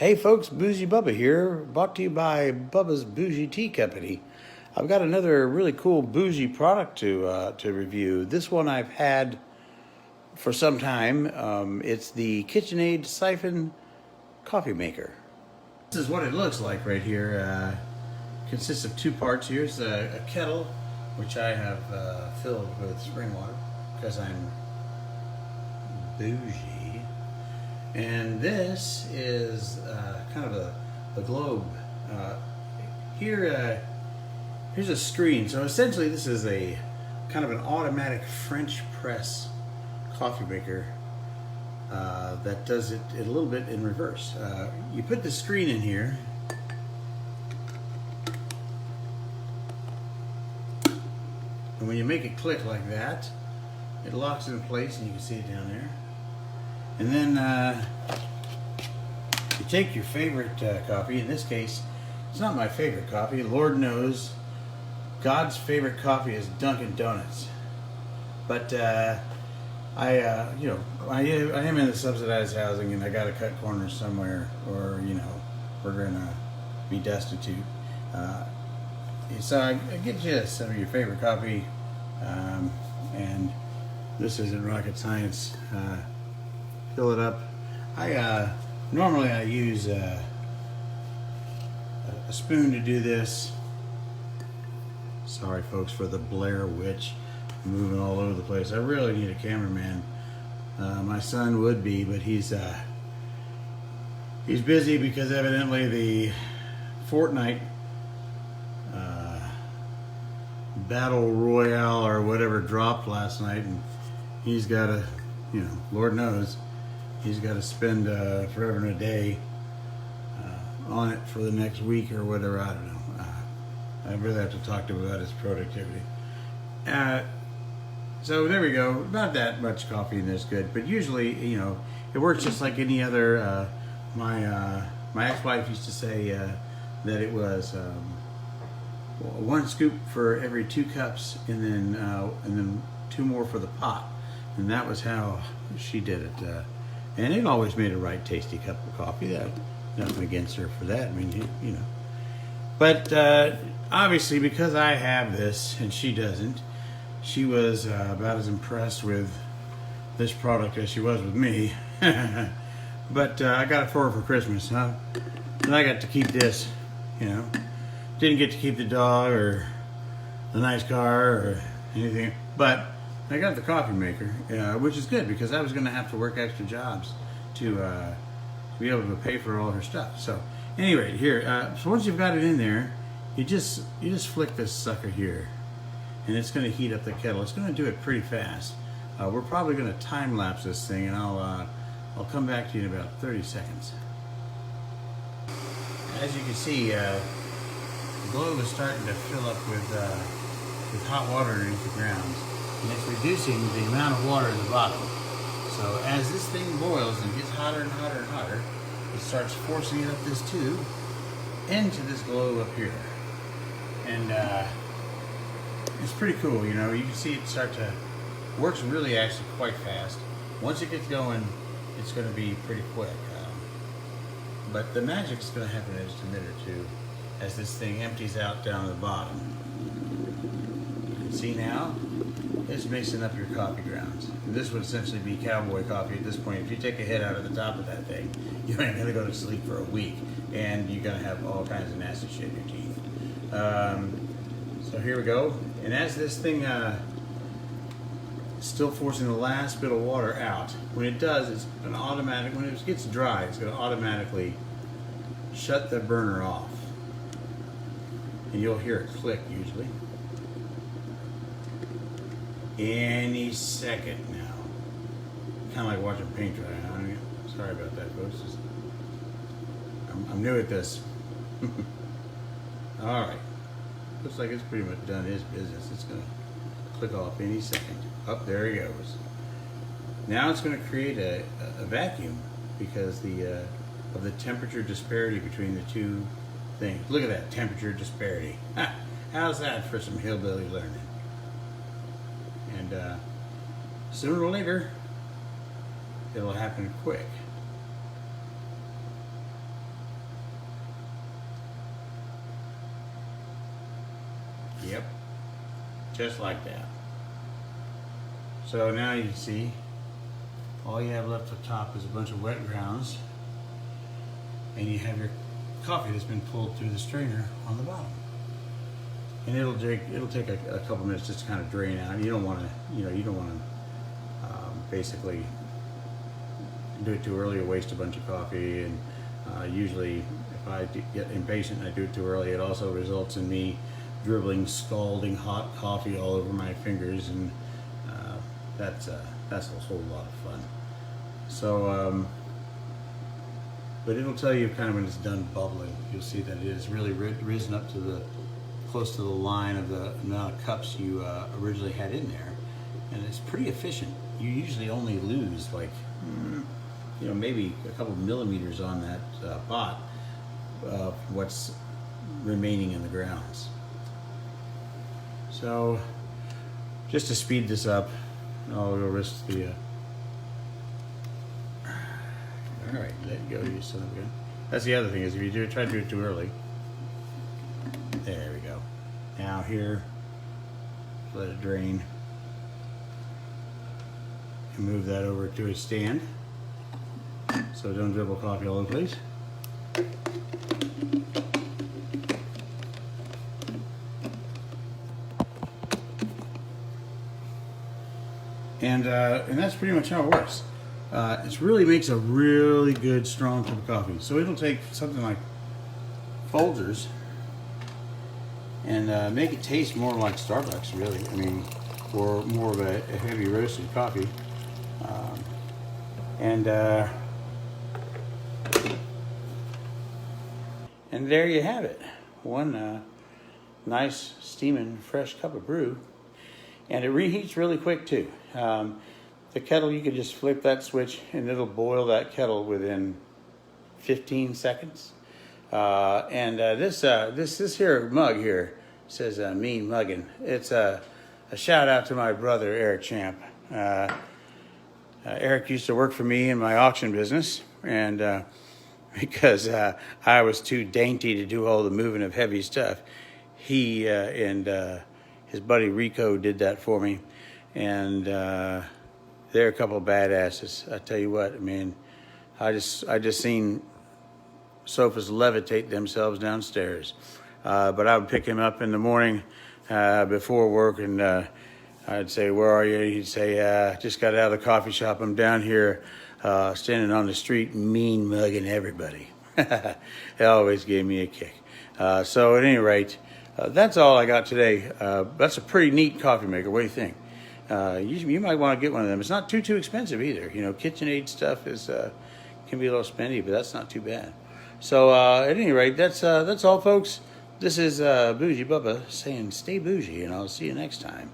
Hey folks, Bougie Bubba here, brought to you by Bubba's Bougie Tea Company. I've got another really cool bougie product to review. This one I've had for some time. It's the KitchenAid siphon coffee maker. This is what it looks like right here. Consists of two parts. Here's a kettle, which I have filled with spring water because I'm bougie. And this is kind of a globe. Here's a screen. So essentially this is a kind of an automatic French press coffee maker that does it a little bit in reverse. You put the screen in here, and when you make it click like that, it locks in place, and you can see it down there. And then you take your favorite coffee. In this case, it's not my favorite coffee. Lord knows, God's favorite coffee is Dunkin' Donuts. But I am in the subsidized housing, and I got to cut corners somewhere, or we're gonna be destitute. So I get you some of your favorite coffee, and this isn't rocket science. Fill it up. Normally I use a spoon to do this. Sorry folks for the Blair Witch moving all over the place. I really need a cameraman. My son would be, but he's busy because evidently the Fortnite Battle Royale or whatever dropped last night, and he's got to, Lord knows, he's got to spend forever and a day on it for the next week or whatever. I don't know. I really have to talk to him about his productivity. So there we go. Not that much coffee in this good, but usually, it works just like any other. My ex-wife used to say that it was 1 scoop for every 2 cups, and then 2 more for the pot, and that was how she did it. And it always made a right tasty cup of coffee. Nothing against her for that. I mean, But obviously, because I have this and she doesn't, she was about as impressed with this product as she was with me. But I got it for her for Christmas, huh? And I got to keep this, Didn't get to keep the dog or the nice car or anything, but I got the coffee maker, which is good because I was going to have to work extra jobs to be able to pay for all her stuff. So anyway, here, so once you've got it in there, you just flick this sucker here, and it's going to heat up the kettle. It's going to do it pretty fast. We're probably going to time lapse this thing, and I'll come back to you in about 30 seconds. As you can see, the globe is starting to fill up with hot water underneath the ground. And it's reducing the amount of water in the bottom. So as this thing boils and gets hotter and hotter and hotter, it starts forcing it up this tube into this globe up here. And it's pretty cool, you can see it start to, works really actually quite fast. Once it gets going, it's going to be pretty quick. But the magic's going to happen in just a minute or two as this thing empties out down the bottom. You can see now, it's mixing up your coffee grounds. And this would essentially be cowboy coffee at this point. If you take a hit out of the top of that thing, you ain't gonna go to sleep for a week, and you're gonna have all kinds of nasty shit in your teeth. So here we go. And as this thing still forcing the last bit of water out, when it does, it's an automatic. When it gets dry, it's gonna automatically shut the burner off, and you'll hear it click usually. Any second now. Kind of like watching paint dry. Sorry about that, folks. I'm new at this. All right. Looks like it's pretty much done his business. It's going to click off any second. Up there he goes. Now it's going to create a vacuum because of the temperature disparity between the two things. Look at that temperature disparity. How's that for some hillbilly learning? And sooner or later, it'll happen quick. just like that. So now you can see all you have left up top is a bunch of wet grounds, and you have your coffee that's been pulled through the strainer on the bottom. And it'll take a couple minutes just to kind of drain out. You don't want to basically do it too early or waste a bunch of coffee. And usually, if I get impatient and I do it too early, it also results in me dribbling scalding hot coffee all over my fingers, and that's a whole lot of fun. So, but it'll tell you kind of when it's done bubbling. You'll see that it has really risen up to close to the line of the amount of cups you originally had in there, and it's pretty efficient. You usually only lose like, maybe a couple millimeters on that pot of what's remaining in the grounds. So, just to speed this up, I'll risk the. All right, let it go. You son of a gun. That's the other thing is if you try to do it too early. There we go. Now here, let it drain. And move that over to a stand, so don't dribble coffee all over the place. And that's pretty much how it works. It really makes a really good strong cup of coffee. So it'll take something like Folgers and make it taste more like Starbucks, really. I mean, or more of a heavy roasted coffee. And there you have it. One nice steaming fresh cup of brew. And it reheats really quick too. The kettle, you can just flip that switch and it'll boil that kettle within 15 seconds. This here mug here says mean muggin'. It's a shout out to my brother Eric Champ. Eric used to work for me in my auction business, and because I was too dainty to do all the moving of heavy stuff, he and his buddy Rico did that for me, and they're a couple of badasses. I tell you what, I mean, I just seen sofas levitate themselves downstairs. But I would pick him up in the morning before work, and I'd say, "Where are you?" He'd say, "Just got out of the coffee shop. I'm down here standing on the street mean mugging everybody." It always gave me a kick. So at any rate, that's all I got today. That's a pretty neat coffee maker. What do you think? You might want to get one of them. It's not too expensive either. You know, KitchenAid stuff is can be a little spendy, but that's not too bad. So at any rate, that's all, folks. This is Bougie Bubba saying stay bougie, and I'll see you next time.